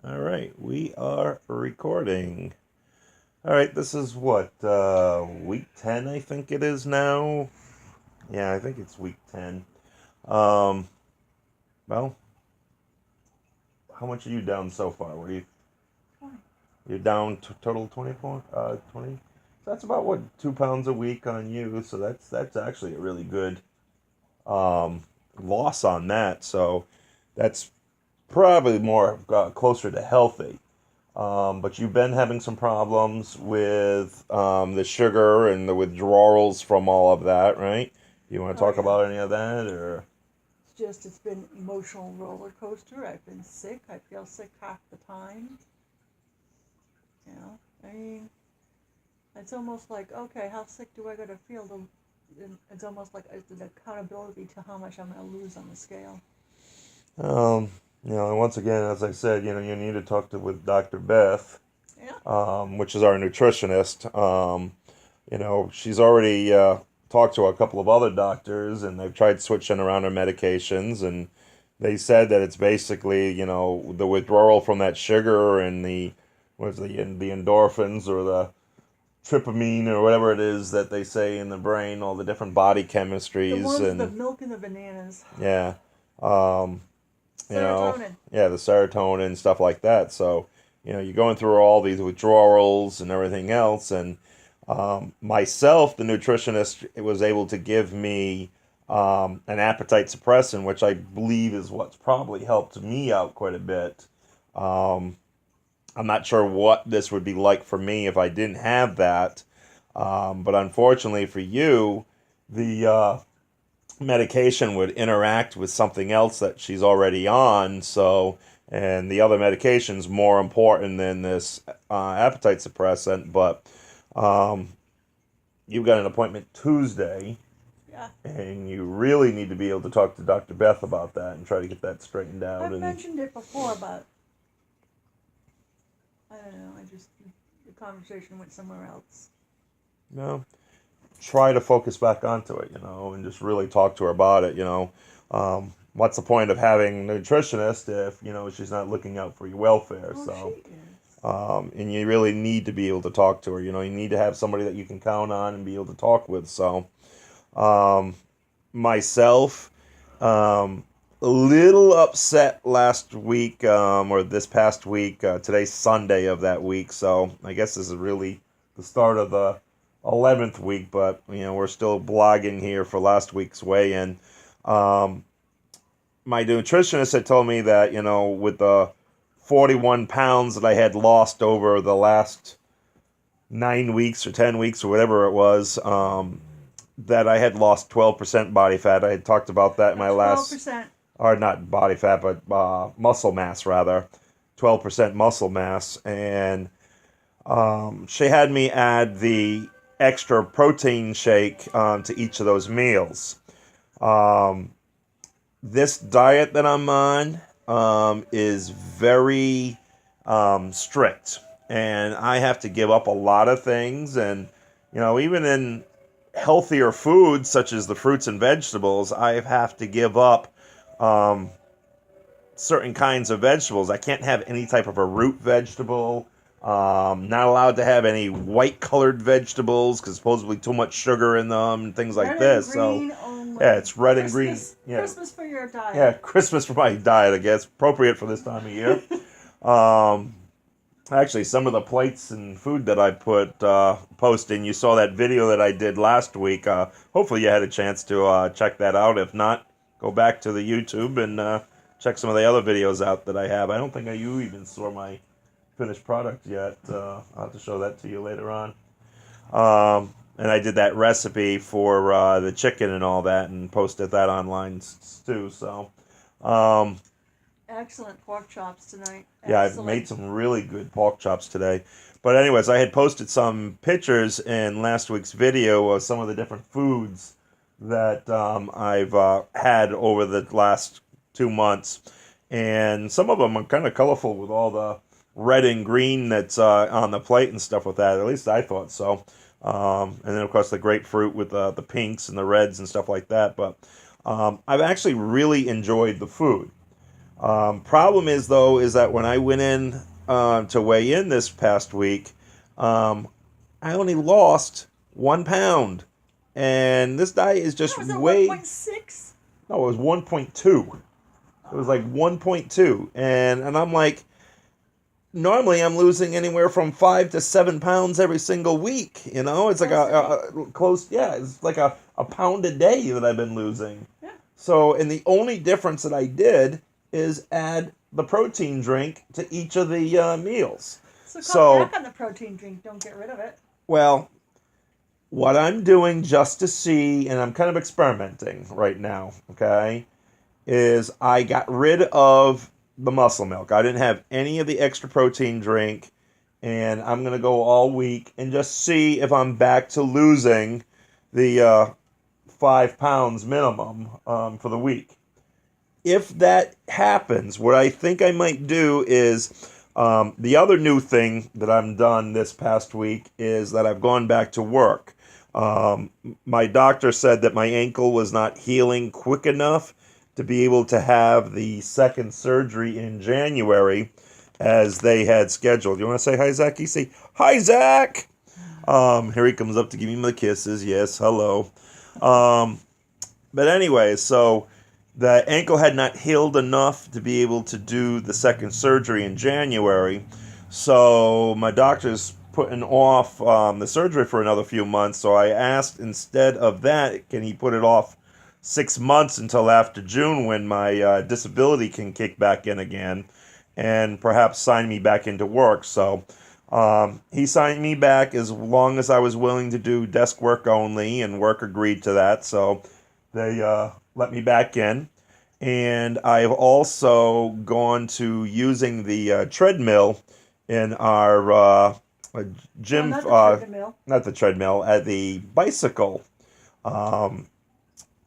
All right, we are recording. All right, this is what, week 10, I think it is now. Yeah, I think it's week 10. Um, well, how much are you down so far? You're down to total 24, 20? So that's about what, 2 pounds a week on you. So that's actually a really good, um, loss on that. So that's probably more closer to healthy. But you've been having some problems with the sugar and the withdrawals from all of that, right? You want to Oh talk yeah. about any of that, or It's been emotional roller coaster. I've been sick. I feel sick half the time. You know, I mean, it's almost like, okay, how sick do I gotta feel to? It's almost like it's an accountability to how much I'm gonna lose on the scale. um, and once again, as I said, you need to talk to with Dr. Beth, Yeah. which is our nutritionist. She's already talked to a couple of other doctors, and they've tried switching around her medications, and they said that it's basically, the withdrawal from that sugar and the endorphins or the tryptamine or whatever it is that they say in the brain, all the different body The chemistries, ones, the and milk and the bananas. yeah, um, Serotonin. yeah, the serotonin and stuff like that. So, you're going through all these withdrawals and everything else, and myself, the nutritionist, was able to give me an appetite suppressant, which I believe is what's probably helped me out quite a bit. Um, I'm not sure what this would be like for me if I didn't have that. But unfortunately for you, the medication would interact with something else that she's already on. So, and the other medication's more important than this appetite suppressant. But um, you've got an appointment Tuesday, Yeah. and you really need to be able to talk to Dr. Beth about that and try to get that straightened out. I've And mentioned it before, but I don't know. The conversation went somewhere else. try to focus back onto it, and just really talk to her about it. What's the point of having a nutritionist if she's not looking out for your welfare? Oh, she So, is. and you really need to be able to talk to her. You need to have somebody that you can count on and be able to talk with. So, um, myself, a little upset last week, or this past week. Today's Sunday of that week, so I guess this is really the start of the 11th week. But we're still blogging here for last week's weigh-in. Um, my nutritionist had told me that with the 41 pounds that I had lost over the last 9 weeks or 10 weeks or whatever it was, that I had lost 12% body fat. I had talked about that in my Twelve last, percent. or not body fat, but muscle mass rather, 12% muscle mass. And she had me add the extra protein shake to each of those meals. Um, this diet that I'm on is very strict, and I have to give up a lot of things. And even in healthier foods such as the fruits and vegetables, I have to give up um, certain kinds of vegetables. I can't have any type of a root vegetable. Not allowed to have any white colored vegetables because supposedly too much sugar in them and things like Red and this. So green only. yeah, it's red and green. Christmas. Yeah, Christmas for your yeah, diet. Christmas for my diet, I guess. Appropriate for this time of year. Um, Actually, some of the plates and food that I put posting, you saw that video that I did last week. Hopefully, you had a chance to check that out. If not, go back to the YouTube and check some of the other videos out that I have. I don't think you even saw my finished product yet. I'll have to show that to you later on. And I did that recipe for the chicken and all that, and posted that online too. So, um, Excellent pork chops tonight. yeah, I've made Excellent. some really good pork chops today. But anyways, I had posted some pictures in last week's video of some of the different foods that I've had over the last 2 months, and some of them are kind of colorful with all the red and green that's on the plate and stuff with that. At least I thought so. And then of course the grapefruit with the pinks and the reds and stuff like that. But I've actually really enjoyed the food. Problem is, though, is that when I went in to weigh in this past week, um, I only lost 1 pound. And this diet is That just was at way. 1.6. No, it was 1.2. It was like 1.2. And I'm like, normally I'm losing anywhere from 5 to 7 pounds every single week. It's like a close, yeah, it's like a pound a day that I've been losing. Yeah. So, and the only difference that I did is add the protein drink to each of the meals. So cut So, back on the protein drink. Don't get rid of it. well, what I'm doing just to see, and I'm kind of experimenting right now, okay, is I got rid of the muscle milk. I didn't have any of the extra protein drink, and I'm going to go all week and just see if I'm back to losing the 5 pounds minimum for the week. If that happens, what I think I might do is the other new thing that I've done this past week is that I've gone back to work. My doctor said that my ankle was not healing quick enough to be able to have the second surgery in January as they had scheduled. You want to say hi, Zach? You say, hi, Zach! Here he comes up to give me the kisses. Yes, hello. But anyway, so the ankle had not healed enough to be able to do the second surgery in January. So my doctor's putting off the surgery for another few months. So I asked, instead of that, can he put it off 6 months until after June, when my disability can kick back in again, and perhaps sign me back into work. So he signed me back as long as I was willing to do desk work only, and work agreed to that. So they let me back in. And I've also gone to using the treadmill in our gym. No, not the treadmill. Not the treadmill, at the bicycle.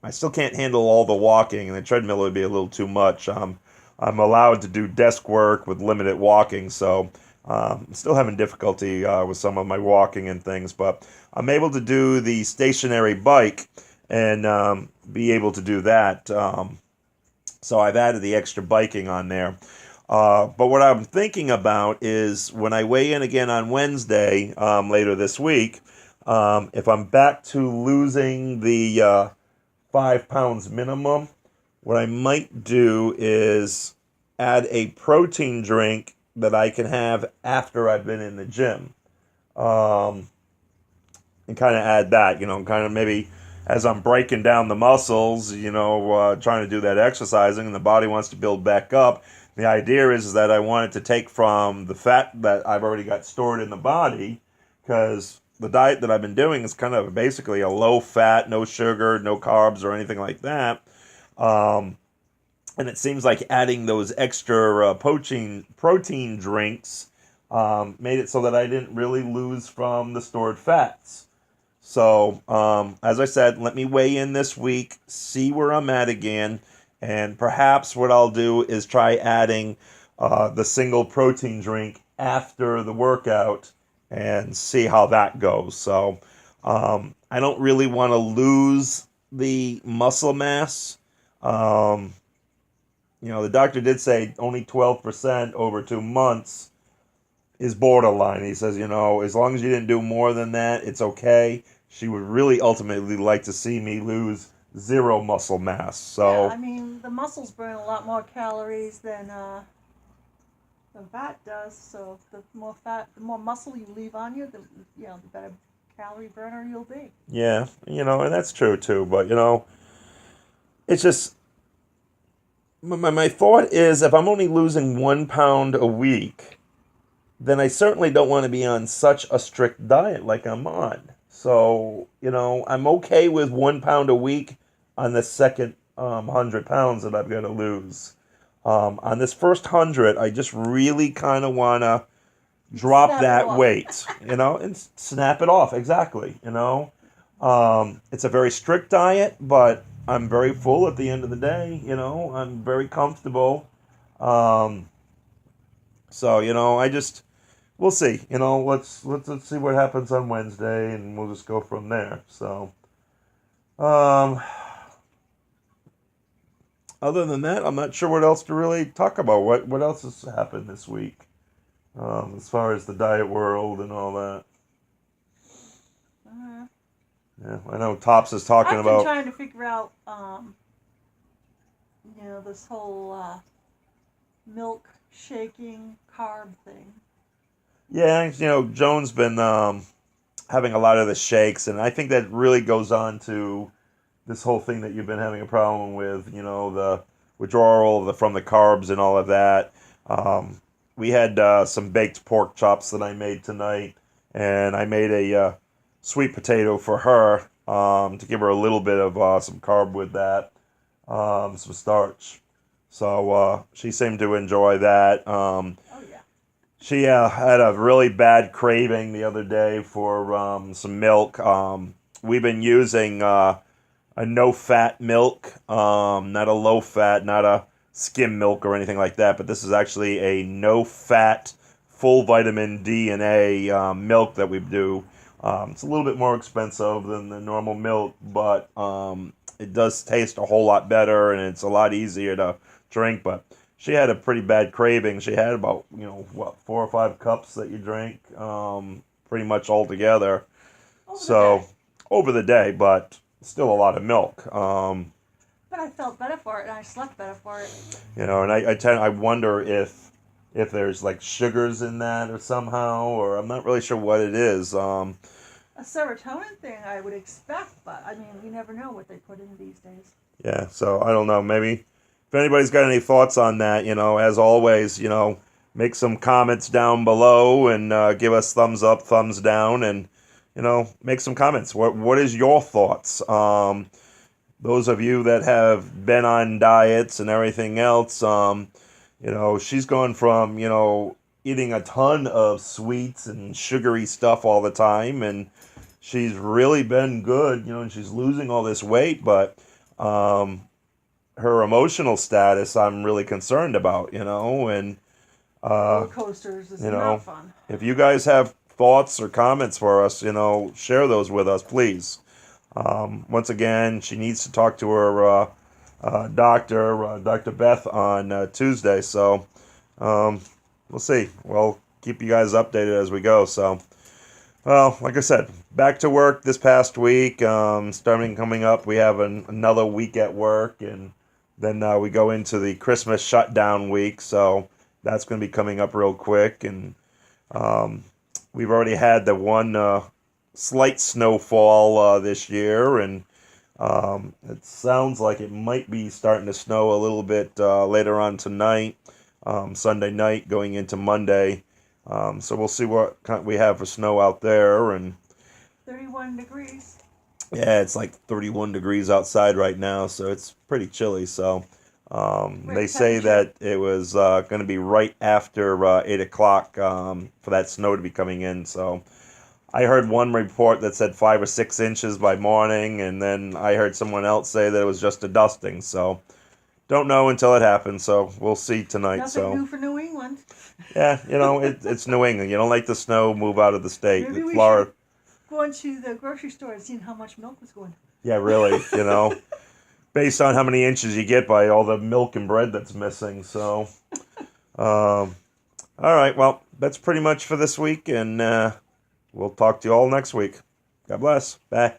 I still can't handle all the walking, and the treadmill would be a little too much. I'm allowed to do desk work with limited walking, so I'm still having difficulty with some of my walking and things, but I'm able to do the stationary bike and be able to do that. So I've added the extra biking on there. But what I'm thinking about is when I weigh in again on Wednesday later this week, if I'm back to losing the 5 pounds minimum, what I might do is add a protein drink that I can have after I've been in the gym. And kind of add that, kind of maybe as I'm breaking down the muscles, trying to do that exercising, and the body wants to build back up. The idea is that I wanted to take from the fat that I've already got stored in the body, because the diet that I've been doing is kind of basically a low fat, no sugar, no carbs or anything like that. And it seems like adding those extra protein drinks made it so that I didn't really lose from the stored fats. So, as I said, let me weigh in this week, see where I'm at again, and perhaps what I'll do is try adding the single protein drink after the workout and see how that goes. So, I don't really want to lose the muscle mass. The doctor did say only 12% over 2 months is borderline. He says, as long as you didn't do more than that, it's okay. She would really ultimately like to see me lose 0 muscle mass. So yeah, I mean, the muscles burn a lot more calories than the fat does. So the more muscle you leave on you, the better calorie burner you'll be. yeah, and that's true too. But it's just my thought is, if I'm only losing 1 pound a week, then I certainly don't want to be on such a strict diet like I'm on. So, I'm okay with 1 pound a week on the second 100 pounds that I've got to lose. On this first 100, I just really kind of want to drop that weight, and snap it off. Exactly, It's a very strict diet, but I'm very full at the end of the day. I'm very comfortable. So, we'll see. Let's see what happens on Wednesday, and we'll just go from there. So, other than that, I'm not sure what else to really talk about. What else has happened this week, as far as the diet world and all that? Uh, Yeah, I know Tops is talking I've been about. trying to figure out, this whole milk shaking carb thing. Yeah, Joan's been having a lot of the shakes, and I think that really goes on to this whole thing that you've been having a problem with. The withdrawal from the carbs and all of that. We had some baked pork chops that I made tonight, and I made a sweet potato for her to give her a little bit of some carb with that, some starch. So she seemed to enjoy that. Oh yeah. She had a really bad craving the other day for some milk. We've been using a no-fat milk, not a low-fat, not a skim milk or anything like that, but this is actually a no-fat, full vitamin D and A milk that we do. It's a little bit more expensive than the normal milk, but it does taste a whole lot better, and it's a lot easier to drink. But she had a pretty bad craving. She had about 4 or 5 cups that you drink, pretty much all together. Over the day, but still a lot of milk. But I felt better for it, and I slept better for it. And I wonder if there's like sugars in that or somehow, or I'm not really sure what it is. A serotonin thing, I would expect, but I mean, you never know what they put in these days. Yeah, so I don't know. Maybe if anybody's got any thoughts on that, as always, make some comments down below and give us thumbs up, thumbs down, and make some comments. What is your thoughts? Those of you that have been on diets and everything else, she's gone from eating a ton of sweets and sugary stuff all the time, and she's really been good, and she's losing all this weight, but her emotional status I'm really concerned about, and Roller coasters is not fun. if you guys have thoughts or comments for us, share those with us, please. Once again, she needs to talk to her doctor, Dr. Beth, on Tuesday. So we'll see. We'll keep you guys updated as we go. So, well, like I said, back to work this past week. Coming up, we have another week at work, and then we go into the Christmas shutdown week. So that's going to be coming up real quick, and we've already had the one slight snowfall this year, and it sounds like it might be starting to snow a little bit later on tonight, Sunday night, going into Monday. So we'll see what we have for snow out there. And 31 degrees. Yeah, it's like 31 degrees outside right now, so it's pretty chilly. So they say that it was going to be right after 8 o'clock for that snow to be coming in. So I heard one report that said 5 or 6 inches by morning, and then I heard someone else say that it was just a dusting. So don't know until it happens. So we'll see tonight. Nothing new for New England. Yeah, it's New England. You don't like the snow, move out of the state. Maybe we Florida. should go into the grocery store and see how much milk was going. Yeah, really. Based on how many inches you get by all the milk and bread that's missing. So, all right. Well, that's pretty much for this week, and we'll talk to you all next week. God bless. Bye.